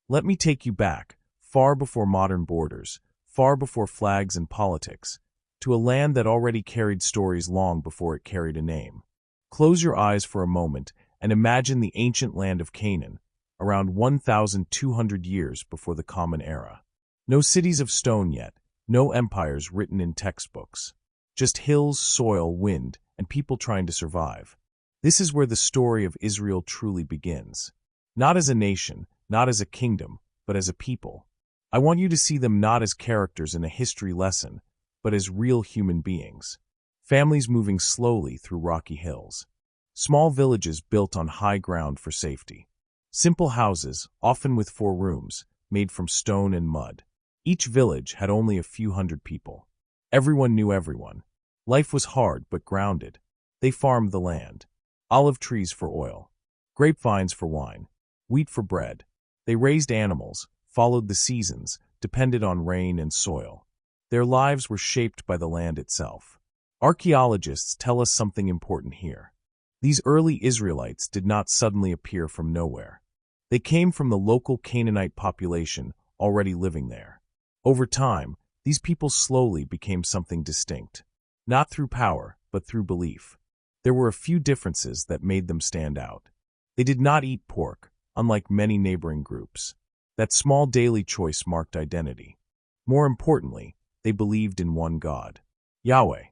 Let me take you back, far before modern borders, far before flags and politics, to a land that already carried stories long before it carried a name. Close your eyes for a moment and imagine the ancient land of Canaan, around 1,200 years before the Common Era. No cities of stone yet, no empires written in textbooks. Just hills, soil, wind, and people trying to survive. This is where the story of Israel truly begins. Not as a nation, not as a kingdom, but as a people. I want you to see them not as characters in a history lesson, but as real human beings. Families moving slowly through rocky hills. Small villages built on high ground for safety. Simple houses, often with 4 rooms, made from stone and mud. Each village had only a few hundred people. Everyone knew everyone. Life was hard but grounded. They farmed the land. Olive trees for oil. Grapevines for wine. Wheat for bread. They raised animals, followed the seasons, depended on rain and soil. Their lives were shaped by the land itself. Archaeologists tell us something important here. These early Israelites did not suddenly appear from nowhere. They came from the local Canaanite population already living there. Over time, these people slowly became something distinct. Not through power, but through belief. There were a few differences that made them stand out. They did not eat pork, unlike many neighboring groups. That small daily choice marked identity. More importantly, they believed in one God, Yahweh.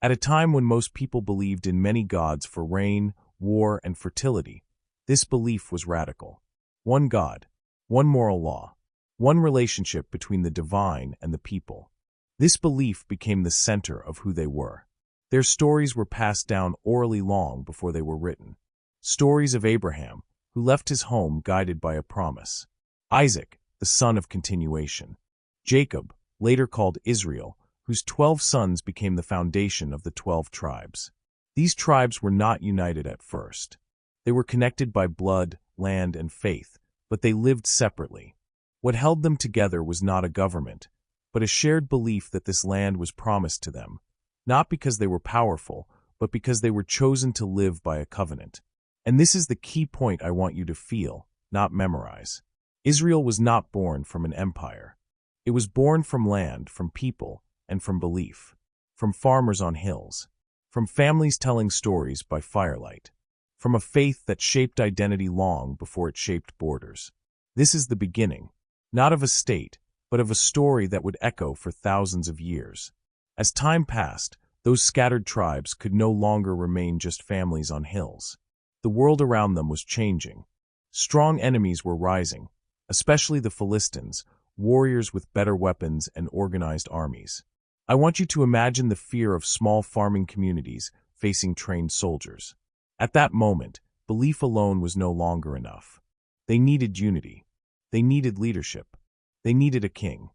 At a time when most people believed in many gods for rain, war, and fertility, this belief was radical. One God, one moral law, one relationship between the divine and the people. This belief became the center of who they were. Their stories were passed down orally long before they were written. Stories of Abraham, who left his home guided by a promise. Isaac, the son of continuation. Jacob, later called Israel, whose 12 sons became the foundation of the 12 tribes. These tribes were not united at first. They were connected by blood, land, and faith, but they lived separately. What held them together was not a government, but a shared belief that this land was promised to them, not because they were powerful, but because they were chosen to live by a covenant. And this is the key point I want you to feel, not memorize. Israel was not born from an empire. It was born from land, from people, and from belief. From farmers on hills. From families telling stories by firelight. From a faith that shaped identity long before it shaped borders. This is the beginning, not of a state, but of a story that would echo for thousands of years. As time passed, those scattered tribes could no longer remain just families on hills. The world around them was changing. Strong enemies were rising, especially the Philistines, warriors with better weapons and organized armies. I want you to imagine the fear of small farming communities facing trained soldiers. At that moment, belief alone was no longer enough. They needed unity. They needed leadership. They needed a king.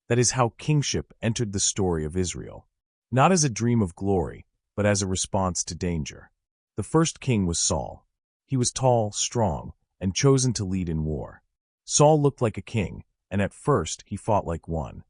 That is how kingship entered the story of Israel. Not as a dream of glory, but as a response to danger. The first king was Saul. He was tall, strong, and chosen to lead in war. Saul looked like a king, and at first he fought like one.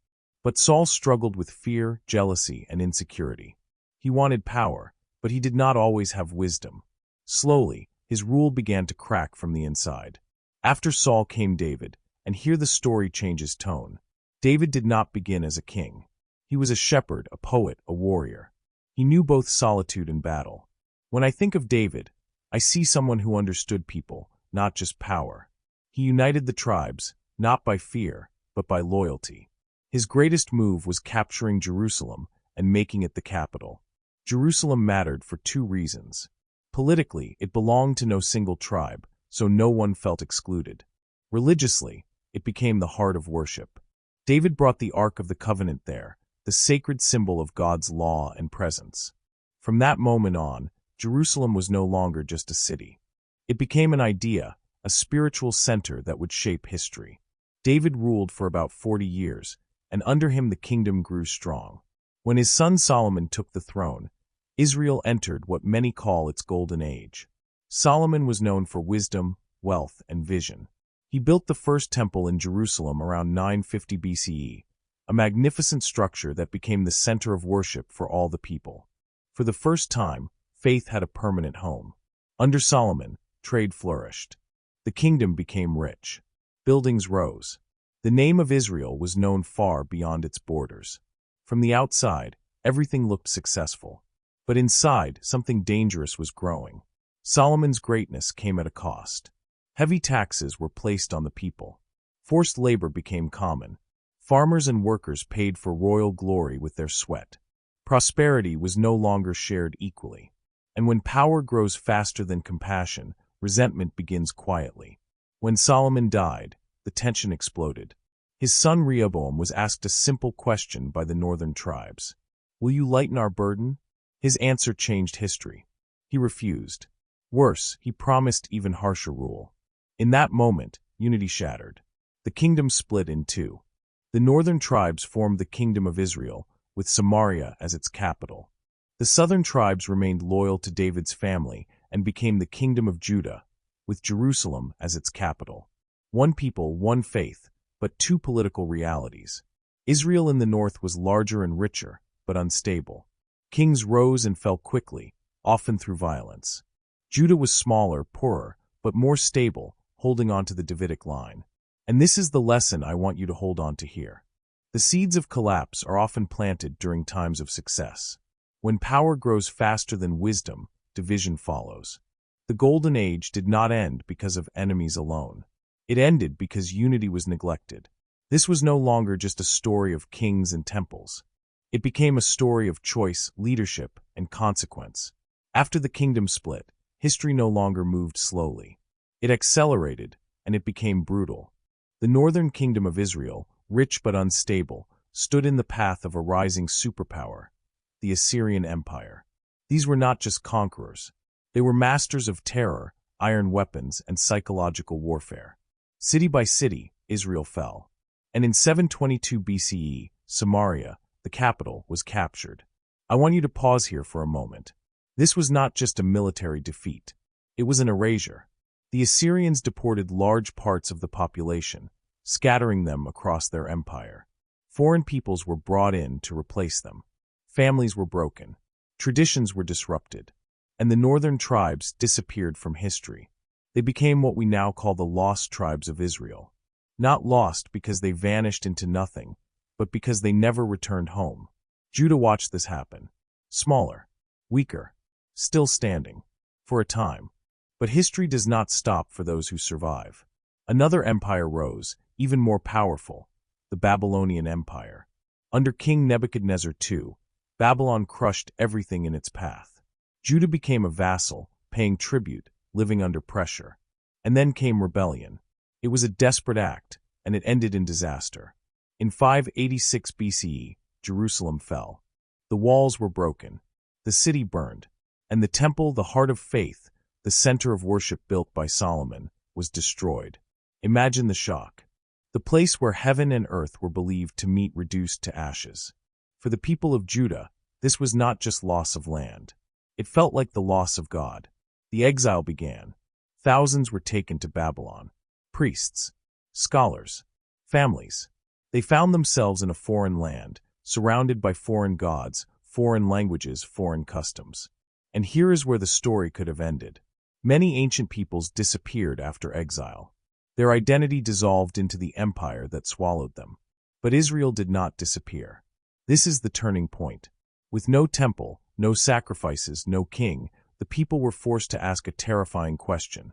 But Saul struggled with fear, jealousy, and insecurity. He wanted power, but he did not always have wisdom. Slowly, his rule began to crack from the inside. After Saul came David, and here the story changes tone. David did not begin as a king. He was a shepherd, a poet, a warrior. He knew both solitude and battle. When I think of David, I see someone who understood people, not just power. He united the tribes, not by fear, but by loyalty. His greatest move was capturing Jerusalem and making it the capital. Jerusalem mattered for 2 reasons. Politically, it belonged to no single tribe, so no one felt excluded. Religiously, it became the heart of worship. David brought the Ark of the Covenant there, the sacred symbol of God's law and presence. From that moment on, Jerusalem was no longer just a city. It became an idea, a spiritual center that would shape history. David ruled for about 40 years, and under him the kingdom grew strong. When his son Solomon took the throne, Israel entered what many call its golden age. Solomon was known for wisdom, wealth, and vision. He built the first temple in Jerusalem around 950 BCE, a magnificent structure that became the center of worship for all the people. For the first time, faith had a permanent home. Under Solomon, trade flourished. The kingdom became rich. Buildings rose. The name of Israel was known far beyond its borders. From the outside, everything looked successful. But inside, something dangerous was growing. Solomon's greatness came at a cost. Heavy taxes were placed on the people. Forced labor became common. Farmers and workers paid for royal glory with their sweat. Prosperity was no longer shared equally. And when power grows faster than compassion, resentment begins quietly. When Solomon died, the tension exploded. His son Rehoboam was asked a simple question by the northern tribes. "Will you lighten our burden?" His answer changed history. He refused. Worse, he promised even harsher rule. In that moment, unity shattered. The kingdom split in two. The northern tribes formed the Kingdom of Israel, with Samaria as its capital. The southern tribes remained loyal to David's family and became the Kingdom of Judah, with Jerusalem as its capital. One people, one faith, but two political realities. Israel in the north was larger and richer, but unstable. Kings rose and fell quickly, often through violence. Judah was smaller, poorer, but more stable, holding on to the Davidic line. And this is the lesson I want you to hold on to here. The seeds of collapse are often planted during times of success. When power grows faster than wisdom, division follows. The Golden Age did not end because of enemies alone. It ended because unity was neglected. This was no longer just a story of kings and temples. It became a story of choice, leadership, and consequence. After the kingdom split, history no longer moved slowly. It accelerated, and it became brutal. The northern kingdom of Israel, rich but unstable, stood in the path of a rising superpower, the Assyrian Empire. These were not just conquerors. They were masters of terror, iron weapons, and psychological warfare. City by city, Israel fell. And in 722 BCE, Samaria, the capital, was captured. I want you to pause here for a moment. This was not just a military defeat. It was an erasure. The Assyrians deported large parts of the population, scattering them across their empire. Foreign peoples were brought in to replace them. Families were broken. Traditions were disrupted. And the northern tribes disappeared from history. They became what we now call the lost tribes of Israel. Not lost because they vanished into nothing, but because they never returned home. Judah watched this happen. Smaller, weaker, still standing, for a time. But history does not stop for those who survive. Another empire rose, even more powerful, the Babylonian Empire. Under King Nebuchadnezzar II, Babylon crushed everything in its path. Judah became a vassal, paying tribute, living under pressure. And then came rebellion. It was a desperate act, and it ended in disaster. In 586 BCE, Jerusalem fell. The walls were broken, the city burned, and the temple, the heart of faith, the center of worship built by Solomon, was destroyed. Imagine the shock. The place where heaven and earth were believed to meet reduced to ashes. For the people of Judah, this was not just loss of land. It felt like the loss of God. The exile began. Thousands were taken to Babylon. Priests, scholars, families. They found themselves in a foreign land, surrounded by foreign gods, foreign languages, foreign customs. And here is where the story could have ended. Many ancient peoples disappeared after exile. Their identity dissolved into the empire that swallowed them. But Israel did not disappear. This is the turning point. With no temple, no sacrifices, no king, the people were forced to ask a terrifying question.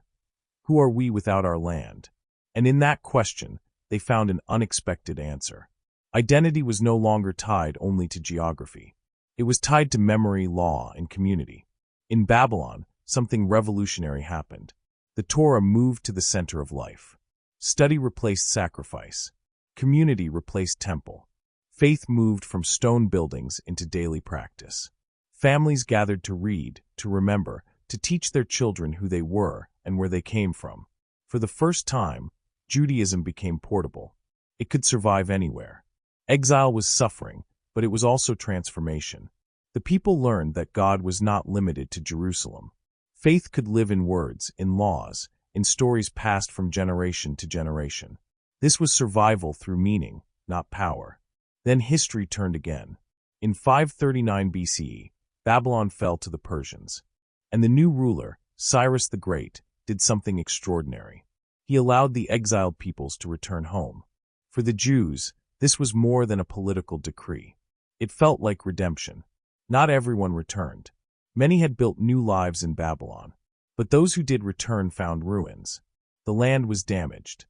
Who are we without our land? And in that question, they found an unexpected answer. Identity was no longer tied only to geography. It was tied to memory, law, and community. In Babylon, something revolutionary happened. The Torah moved to the center of life. Study replaced sacrifice. Community replaced temple. Faith moved from stone buildings into daily practice. Families gathered to read, to remember, to teach their children who they were and where they came from. For the first time, Judaism became portable. It could survive anywhere. Exile was suffering, but it was also transformation. The people learned that God was not limited to Jerusalem. Faith could live in words, in laws, in stories passed from generation to generation. This was survival through meaning, not power. Then history turned again. In 539 BCE, Babylon fell to the Persians. And the new ruler, Cyrus the Great, did something extraordinary. He allowed the exiled peoples to return home. For the Jews, this was more than a political decree. It felt like redemption. Not everyone returned. Many had built new lives in Babylon. But those who did return found ruins. The land was damaged.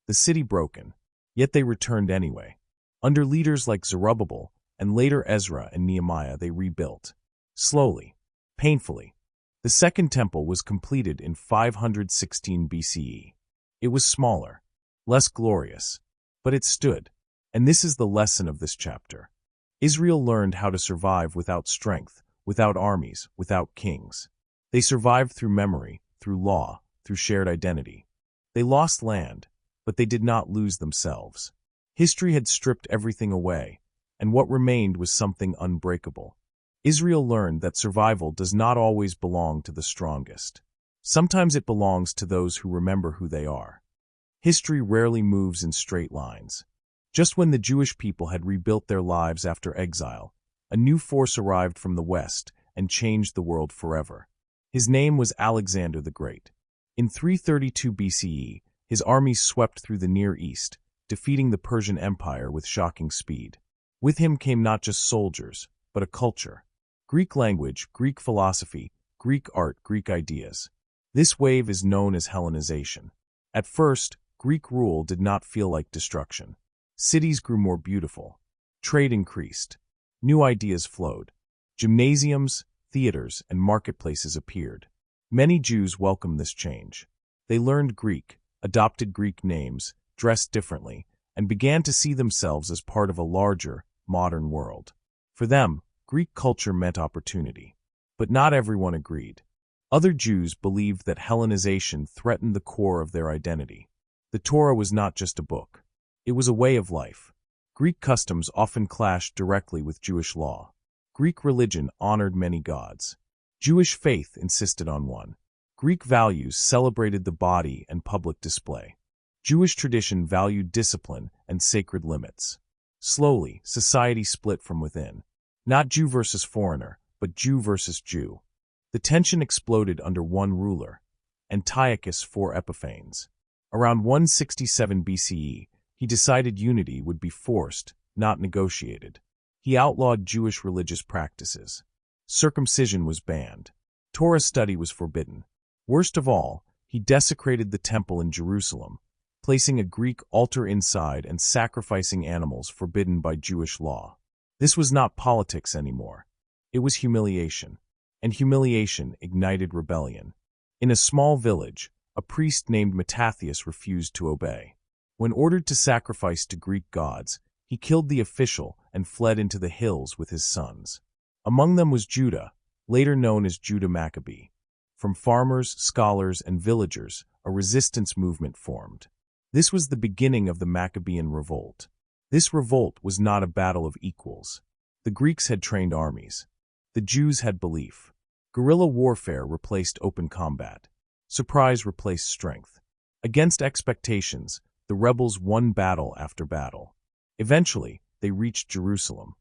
The city broken. Yet they returned anyway. Under leaders like Zerubbabel, and later Ezra and Nehemiah, they rebuilt. Slowly, painfully. The Second Temple was completed in 516 BCE. It was smaller, less glorious, but it stood. And this is the lesson of this chapter. Israel learned how to survive without strength, without armies, without kings. They survived through memory, through law, through shared identity. They lost land, but they did not lose themselves. History had stripped everything away, and what remained was something unbreakable. Israel learned that survival does not always belong to the strongest. Sometimes it belongs to those who remember who they are. History rarely moves in straight lines. Just when the Jewish people had rebuilt their lives after exile, a new force arrived from the west and changed the world forever. His name was Alexander the Great. In 332 BCE, his armies swept through the Near East, defeating the Persian Empire with shocking speed. With him came not just soldiers, but a culture. Greek language, Greek philosophy, Greek art, Greek ideas. This wave is known as Hellenization. At first, Greek rule did not feel like destruction. Cities grew more beautiful. Trade increased. New ideas flowed. Gymnasiums, theaters, and marketplaces appeared. Many Jews welcomed this change. They learned Greek, adopted Greek names, dressed differently, and began to see themselves as part of a larger, modern world. For them, Greek culture meant opportunity. But not everyone agreed. Other Jews believed that Hellenization threatened the core of their identity. The Torah was not just a book. It was a way of life. Greek customs often clashed directly with Jewish law. Greek religion honored many gods. Jewish faith insisted on one. Greek values celebrated the body and public display. Jewish tradition valued discipline and sacred limits. Slowly, society split from within. Not Jew versus foreigner, but Jew versus Jew. The tension exploded under one ruler, Antiochus IV Epiphanes. Around 167 BCE, he decided unity would be forced, not negotiated. He outlawed Jewish religious practices. Circumcision was banned. Torah study was forbidden. Worst of all, he desecrated the temple in Jerusalem, placing a Greek altar inside and sacrificing animals forbidden by Jewish law. This was not politics anymore. It was humiliation. And humiliation ignited rebellion. In a small village, a priest named Mattathias refused to obey. When ordered to sacrifice to Greek gods, he killed the official and fled into the hills with his sons. Among them was Judah, later known as Judah Maccabee. From farmers, scholars, and villagers, a resistance movement formed. This was the beginning of the Maccabean revolt. This revolt was not a battle of equals. The Greeks had trained armies. The Jews had belief. Guerrilla warfare replaced open combat. Surprise replaced strength. Against expectations, the rebels won battle after battle. Eventually, they reached Jerusalem.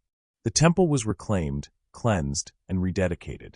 The temple was reclaimed, cleansed, and rededicated.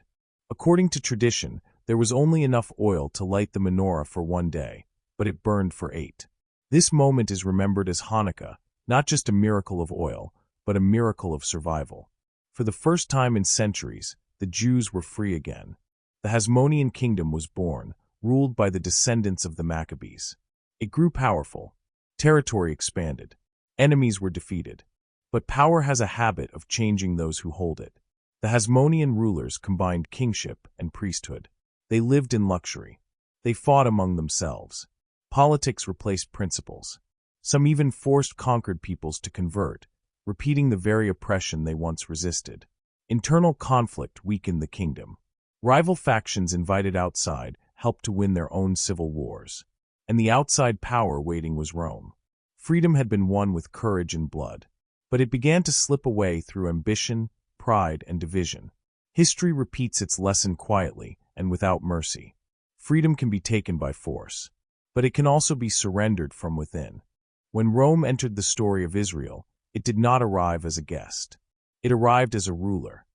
According to tradition, there was only enough oil to light the menorah for one day, but it burned for 8. This moment is remembered as Hanukkah, not just a miracle of oil, but a miracle of survival. For the first time in centuries, the Jews were free again. The Hasmonean kingdom was born, ruled by the descendants of the Maccabees. It grew powerful. Territory expanded. Enemies were defeated. But power has a habit of changing those who hold it. The Hasmonean rulers combined kingship and priesthood. They lived in luxury. They fought among themselves. Politics replaced principles. Some even forced conquered peoples to convert, repeating the very oppression they once resisted. Internal conflict weakened the kingdom. Rival factions invited outside helped to win their own civil wars. And the outside power waiting was Rome. Freedom had been won with courage and blood. But it began to slip away through ambition, pride, and division. History repeats its lesson quietly and without mercy. Freedom can be taken by force, but it can also be surrendered from within. When Rome entered the story of Israel, it did not arrive as a guest. It arrived as a ruler.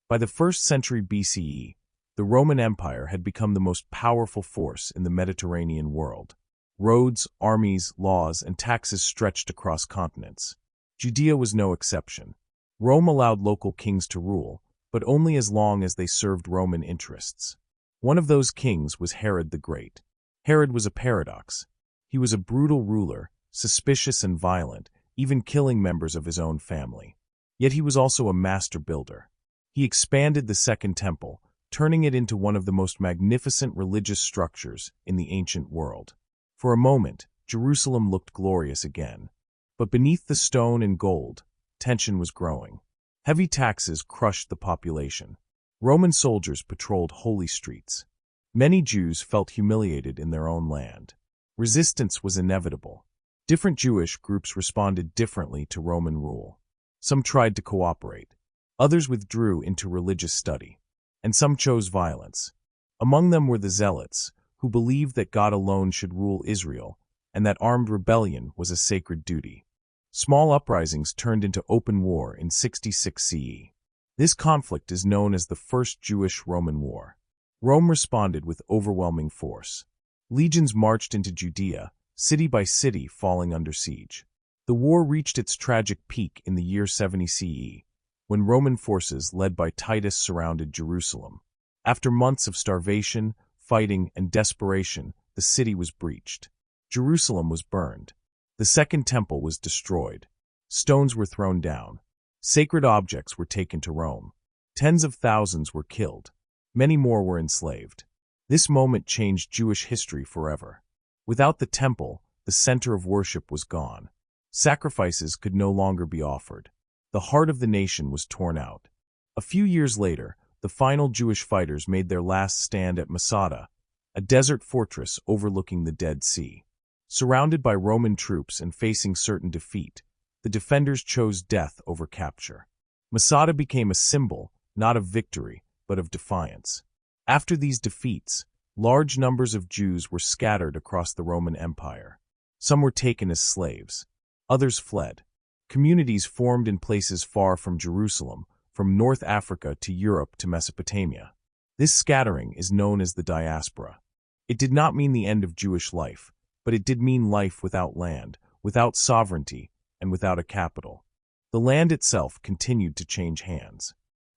By the 1st century BCE, the Roman Empire had become the most powerful force in the Mediterranean world. Roads, armies, laws, and taxes stretched across continents. Judea was no exception. Rome allowed local kings to rule, but only as long as they served Roman interests. One of those kings was Herod the Great. Herod was a paradox. He was a brutal ruler, suspicious and violent, even killing members of his own family. Yet he was also a master builder. He expanded the Second Temple, turning it into one of the most magnificent religious structures in the ancient world. For a moment, Jerusalem looked glorious again. But beneath the stone and gold, tension was growing. Heavy taxes crushed the population. Roman soldiers patrolled holy streets. Many Jews felt humiliated in their own land. Resistance was inevitable. Different Jewish groups responded differently to Roman rule. Some tried to cooperate. Others withdrew into religious study. And some chose violence. Among them were the Zealots, who believed that God alone should rule Israel, and that armed rebellion was a sacred duty. Small uprisings turned into open war in 66 CE. This conflict is known as the First Jewish-Roman War. Rome responded with overwhelming force. Legions marched into Judea, city by city falling under siege. The war reached its tragic peak in the year 70 CE, when Roman forces led by Titus surrounded Jerusalem. After months of starvation, fighting, and desperation, the city was breached. Jerusalem was burned. The Second Temple was destroyed. Stones were thrown down. Sacred objects were taken to Rome. Tens of thousands were killed. Many more were enslaved. This moment changed Jewish history forever. Without the temple, the center of worship was gone. Sacrifices could no longer be offered. The heart of the nation was torn out. A few years later, the final Jewish fighters made their last stand at Masada, a desert fortress overlooking the Dead Sea. Surrounded by Roman troops and facing certain defeat, the defenders chose death over capture. Masada became a symbol, not of victory, but of defiance. After these defeats, large numbers of Jews were scattered across the Roman Empire. Some were taken as slaves. Others fled. Communities formed in places far from Jerusalem, from North Africa to Europe to Mesopotamia. This scattering is known as the diaspora. It did not mean the end of Jewish life, but it did mean life without land, without sovereignty, and without a capital. The land itself continued to change hands.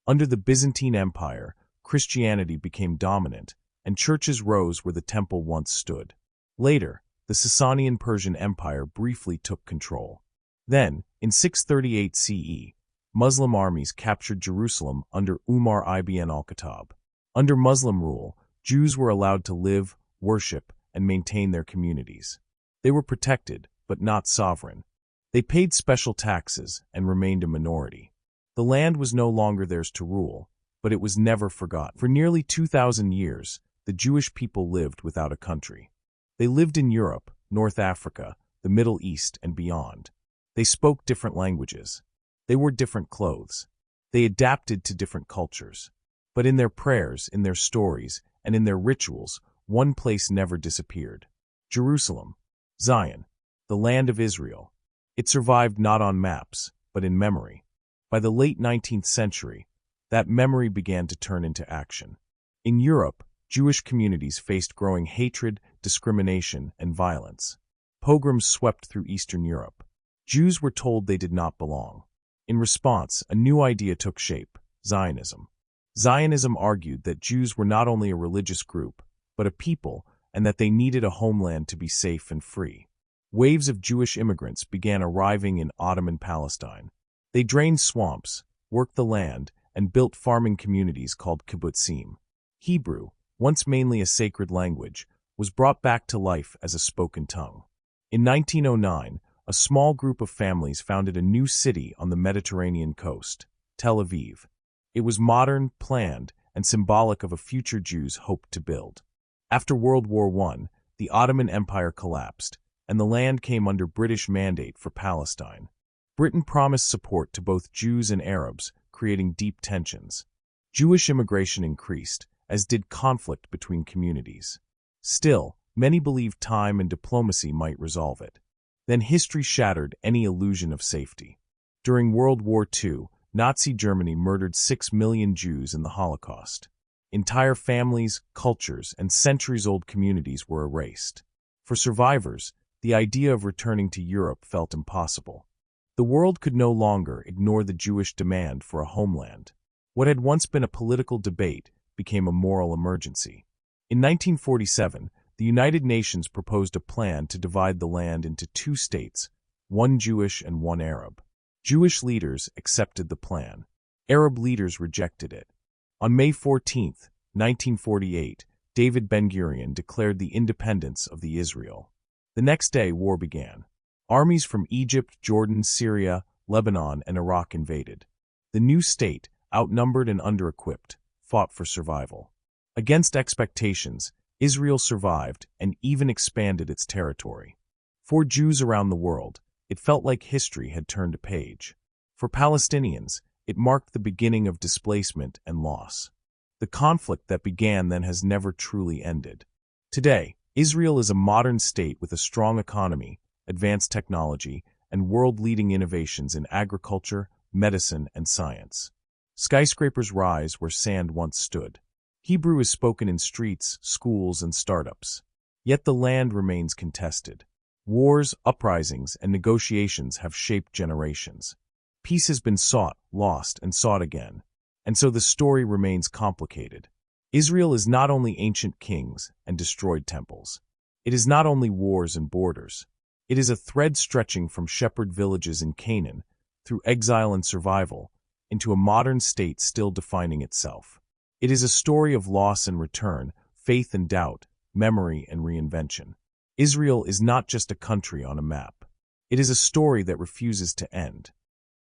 Under the Byzantine Empire, Christianity became dominant, and churches rose where the temple once stood. Later, the Sasanian Persian Empire briefly took control. Then, in 638 CE, Muslim armies captured Jerusalem under Umar ibn al-Khattab. Under Muslim rule, Jews were allowed to live, worship, and maintain their communities. They were protected, but not sovereign. They paid special taxes and remained a minority. The land was no longer theirs to rule, but it was never forgotten. For nearly 2,000 years, the Jewish people lived without a country. They lived in Europe, North Africa, the Middle East, and beyond. They spoke different languages. They wore different clothes. They adapted to different cultures. But in their prayers, in their stories, and in their rituals, one place never disappeared. Jerusalem, Zion, the land of Israel. It survived not on maps, but in memory. By the late 19th century, that memory began to turn into action. In Europe, Jewish communities faced growing hatred, discrimination, and violence. Pogroms swept through Eastern Europe. Jews were told they did not belong. In response, a new idea took shape: Zionism. Zionism argued that Jews were not only a religious group, but a people, and that they needed a homeland to be safe and free. Waves of Jewish immigrants began arriving in Ottoman Palestine. They drained swamps, worked the land, and built farming communities called kibbutzim. Hebrew, once mainly a sacred language, was brought back to life as a spoken tongue. In 1909, a small group of families founded a new city on the Mediterranean coast, Tel Aviv. It was modern, planned, and symbolic of a future Jews hoped to build. After World War I, the Ottoman Empire collapsed, and the land came under British mandate for Palestine. Britain promised support to both Jews and Arabs, creating deep tensions. Jewish immigration increased, as did conflict between communities. Still, many believed time and diplomacy might resolve it. Then history shattered any illusion of safety. During World War II, Nazi Germany murdered 6 million Jews in the Holocaust. Entire families, cultures, and centuries-old communities were erased. For survivors, the idea of returning to Europe felt impossible. The world could no longer ignore the Jewish demand for a homeland. What had once been a political debate became a moral emergency. In 1947, the United Nations proposed a plan to divide the land into two states, one Jewish and one Arab. Jewish leaders accepted the plan. Arab leaders rejected it. On May 14, 1948, David Ben-Gurion declared the independence of the Israel. The next day, war began. Armies from Egypt, Jordan, Syria, Lebanon, and Iraq invaded. The new state, outnumbered and under-equipped, fought for survival. Against expectations, Israel survived and even expanded its territory. For Jews around the world, it felt like history had turned a page. For Palestinians, it marked the beginning of displacement and loss. The conflict that began then has never truly ended. Today, Israel is a modern state with a strong economy, advanced technology, and world-leading innovations in agriculture, medicine, and science. Skyscrapers rise where sand once stood. Hebrew is spoken in streets, schools, and startups. Yet the land remains contested. Wars, uprisings, and negotiations have shaped generations. Peace has been sought, lost, and sought again. And so the story remains complicated. Israel is not only ancient kings and destroyed temples. It is not only wars and borders. It is a thread stretching from shepherd villages in Canaan, through exile and survival, into a modern state still defining itself. It is a story of loss and return, faith and doubt, memory and reinvention. Israel is not just a country on a map. It is a story that refuses to end.